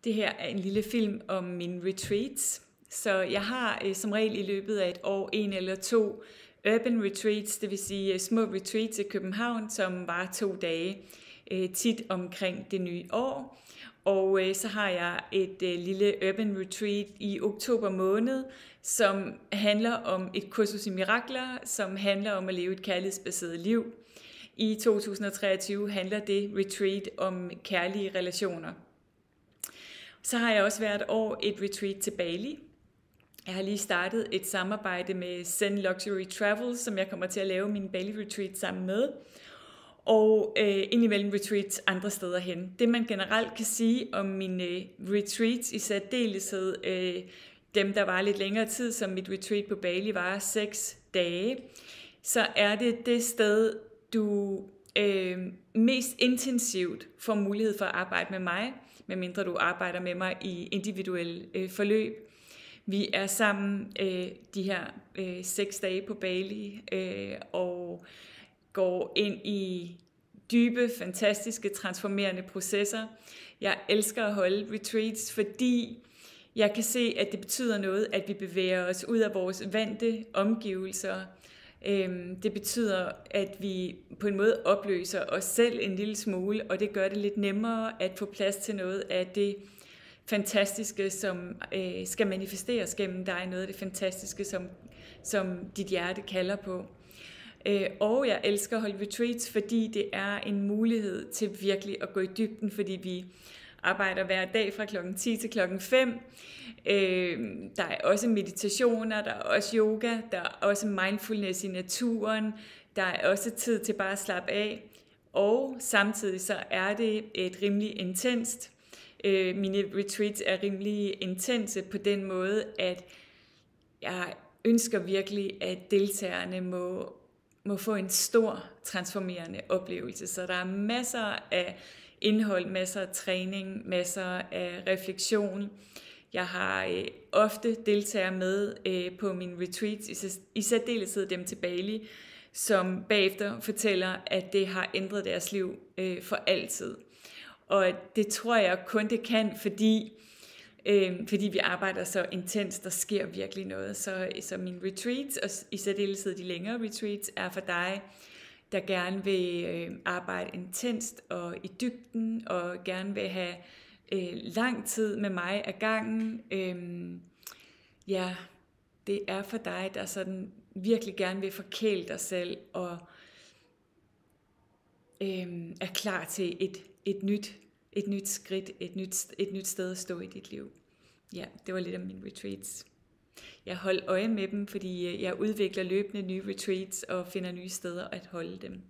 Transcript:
Det her er en lille film om mine retreats. Så jeg har som regel i løbet af et år 1 eller 2 urban retreats, det vil sige små retreats i København, som var 2 dage, tit omkring det nye år. Og så har jeg et lille urban retreat i oktober måned, som handler om et kursus i mirakler, som handler om at leve et kærlighedsbaseret liv. I 2023 handler det retreat om kærlige relationer. Så har jeg også hvert år et retreat til Bali. Jeg har lige startet et samarbejde med Zen Luxury Travel, som jeg kommer til at lave min Bali-retreat sammen med. Og indimellem retreats andre steder hen. Det man generelt kan sige om mine retreats, i særdeleshed dem der var lidt længere tid, som mit retreat på Bali var 6 dage, så er det sted, du mest intensivt får mulighed for at arbejde med mig, medmindre du arbejder med mig i individuelle forløb. Vi er sammen de her 6 dage på Bali og går ind i dybe, fantastiske, transformerende processer. Jeg elsker at holde retreats, fordi jeg kan se, at det betyder noget, at vi bevæger os ud af vores vante omgivelser. Det betyder, at vi på en måde opløser os selv en lille smule, og det gør det lidt nemmere at få plads til noget af det fantastiske, som skal manifesteres gennem dig, noget af det fantastiske, som dit hjerte kalder på. Og jeg elsker at holde retreats, fordi det er en mulighed til virkelig at gå i dybden, fordi vi arbejder hver dag fra klokken 10 til klokken 5. Der er også meditationer, der er også yoga, der er også mindfulness i naturen, der er også tid til bare at slappe af, og samtidig så er det et rimelig intenst. Mine retreats er rimelig intense på den måde, at jeg ønsker virkelig, at deltagerne må få en stor transformerende oplevelse. Så der er masser af indhold, masser af træning, masser af refleksion. Jeg har ofte deltagere med på mine retreats, i særdeleshed dem til Bali, som bagefter fortæller, at det har ændret deres liv for altid. Og det tror jeg kun det kan, fordi vi arbejder så intenst, der sker virkelig noget. Så mine retreats, og i særdeleshed de længere retreats, er for dig, der gerne vil arbejde intenst og i dybden, og gerne vil have lang tid med mig ad gangen. Det er for dig, der sådan virkelig gerne vil forkæle dig selv, og er klar til et nyt skridt, et nyt sted at stå i dit liv. Ja, det var lidt om mine retreats. Jeg holder øje med dem, fordi jeg udvikler løbende nye retreats og finder nye steder at holde dem.